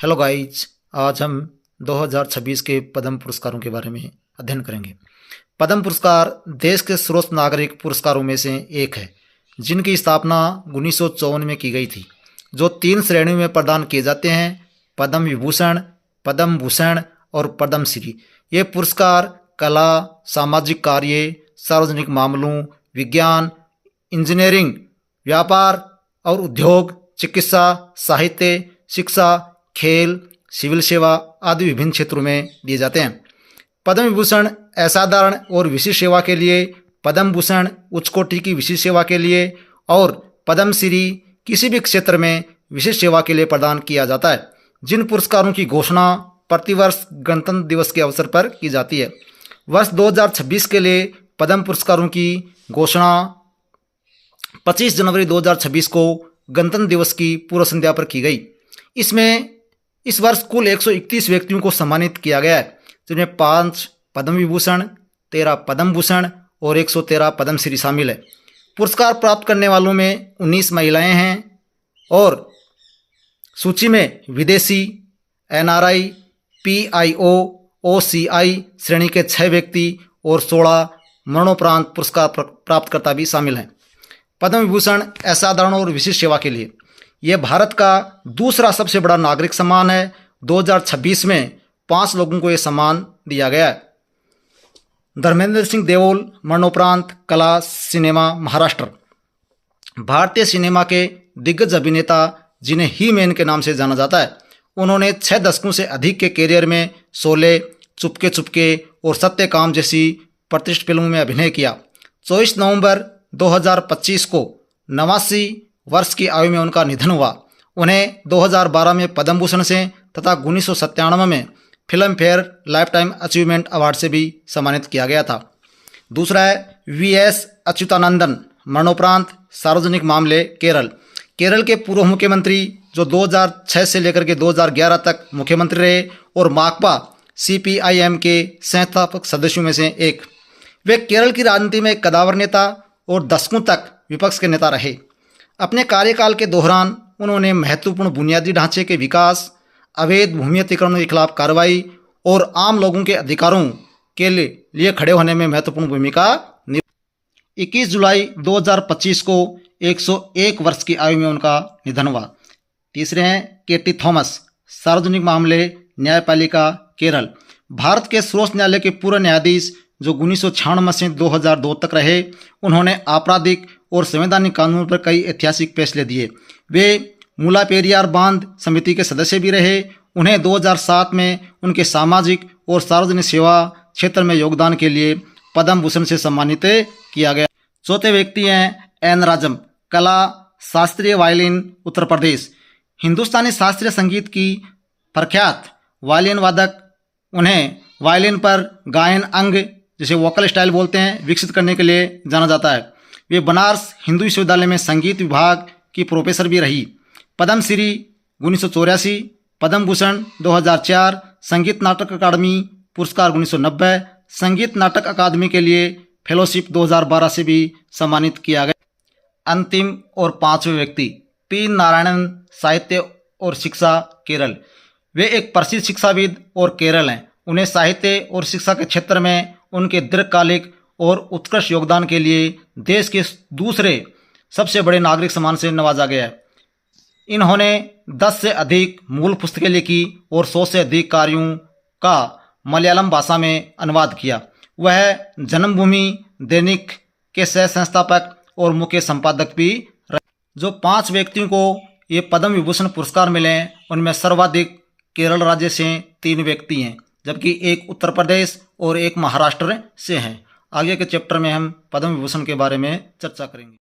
Hello guys, आज हम 2026 के पद्म पुरस्कारों के बारे में अध्ययन करेंगे। पद्म पुरस्कार देश के सर्वोच्च नागरिक पुरस्कारों में से एक है, जिनकी स्थापना 1954 में की गई थी, जो 3 श्रेणियों में प्रदान किए जाते हैं: पद्म विभूषण, पद्म भूषण और पद्म श्री। ये पुरस्कार कला, सामाजिक कार्य, सार्वजनिक मामलों, विज्ञान, इंजीनियरिंग, व्यापार और उद्योग, चिकित्सा, साहित्य, शिक्षा, खेल, सिविल सेवा आदि विभिन्न क्षेत्रों में दिए जाते हैं। पद्म विभूषण असाधारण और विशिष्ट सेवा के लिए, पद्म भूषण उच्च कोटि की विशिष्ट सेवा के लिए और पद्म श्री किसी भी क्षेत्र में विशिष्ट सेवा के लिए प्रदान किया जाता है। जिन पुरस्कारों की घोषणा प्रतिवर्ष गणतंत्र दिवस के अवसर पर की जाती है। वर्ष 2026 के लिए पद्म पुरस्कारों की घोषणा 25 जनवरी 2026 को गणतंत्र दिवस की पूर्व संध्या पर की गई। इसमें इस वर्ष कुल 131 व्यक्तियों को सम्मानित किया गया है, जिनमें 5 पद्म विभूषण, 13 पद्म भूषण और 113 पद्म श्री शामिल है। पुरस्कार प्राप्त करने वालों में 19 महिलाएं हैं और सूची में विदेशी, NRI, PIO, OCI श्रेणी के 6 व्यक्ति और 16 मरणोपरांत पुरस्कार प्राप्तकर्ता भी शामिल हैं। पद्म विभूषण असाधारण और विशिष्ट सेवा के लिए यह भारत का दूसरा सबसे बड़ा नागरिक सम्मान है। 2026 में 5 लोगों को यह सम्मान दिया गया है। धर्मेंद्र सिंह देओल मरणोपरांत, कला, सिनेमा, महाराष्ट्र। भारतीय सिनेमा के दिग्गज अभिनेता, जिन्हें ही मैन के नाम से जाना जाता है, उन्होंने 6 दशकों से अधिक के करियर में शोले, चुपके चुपके और सत्य काम जैसी प्रतिष्ठित फिल्मों में अभिनय किया। 24 नवंबर 2025 को 89 वर्ष की आयु में उनका निधन हुआ। उन्हें 2012 में पद्म भूषण से तथा 1997 में film fair life time achievement award से भी सम्मानित किया गया था। दूसरा है VS अच्युतानंदन मरणोपरांत, सार्वजनिक मामले, केरल। केरल के पूर्व मुख्यमंत्री, जो 2006 से लेकर के 2011 तक मुख्यमंत्री रहे और माकपा CPIM के संस्थापक सदस्यों में से एक। वे केरल की राजनीति में कदावर नेता और दशकों तक विपक्ष के नेता रहे। अपने कार्यकाल के दौरान उन्होंने महत्वपूर्ण बुनियादी ढांचे के विकास, अवैध भूमि अतिक्रमण के खिलाफ कार्रवाई और आम लोगों के अधिकारों के लिए खड़े होने में महत्वपूर्ण भूमिका निभाई। 21 जुलाई 2025 को 101 वर्ष की आयु में उनका निधन हुआ। तीसरे हैं KT थॉमस, सार्वजनिक मामले, न्यायपालिका, केरल। भारत के सर्वोच्च न्यायालय के पूर्व न्यायाधीश, जो 1996 से 2002 तक रहे। उन्होंने आपराधिक और संवैधानिक कानून पर कई ऐतिहासिक फैसले दिए। वे मुलापेरियार बांध समिति के सदस्य भी रहे। उन्हें 2007 में उनके सामाजिक और सार्वजनिक सेवा क्षेत्र में योगदान के लिए पद्म भूषण से सम्मानित किया गया। चौथे व्यक्ति हैं N राजम, कला, शास्त्रीय वायलिन, उत्तर प्रदेश। हिंदुस्तानी शास्त्रीय संगीत की प्रख्यात वायलिन वादक। उन्हें वायलिन पर गायन अंग, जिसे वोकल स्टाइल बोलते हैं, विकसित करने के लिए जाना जाता है। वे बनारस हिंदू विश्वविद्यालय में संगीत विभाग की प्रोफेसर भी रही। पद्म श्री 1984, पद्म भूषण 2004, संगीत नाटक अकादमी पुरस्कार 1990, संगीत नाटक अकादमी के लिए फेलोशिप 2012 से भी सम्मानित किया गया। अंतिम और 5वें व्यक्ति P नारायणन, साहित्य और शिक्षा, केरल। वे एक प्रसिद्ध शिक्षाविद और केरल हैं। उन्हें साहित्य और शिक्षा के क्षेत्र में उनके दीर्घकालिक और उत्कृष्ट योगदान के लिए देश के दूसरे सबसे बड़े नागरिक सम्मान से नवाजा गया है। इन्होंने 10 से अधिक मूल पुस्तकें लिखी और 100 से अधिक कार्यों का मलयालम भाषा में अनुवाद किया। वह जन्मभूमि दैनिक के सह संस्थापक और मुख्य संपादक भी रहे। जो 5 व्यक्तियों को ये पद्म विभूषण पुरस्कार मिले हैं, उनमें सर्वाधिक केरल राज्य से 3 व्यक्ति हैं, जबकि एक उत्तर प्रदेश और एक महाराष्ट्र से हैं। आगे के चैप्टर में हम पद्म विभूषण के बारे में चर्चा करेंगे।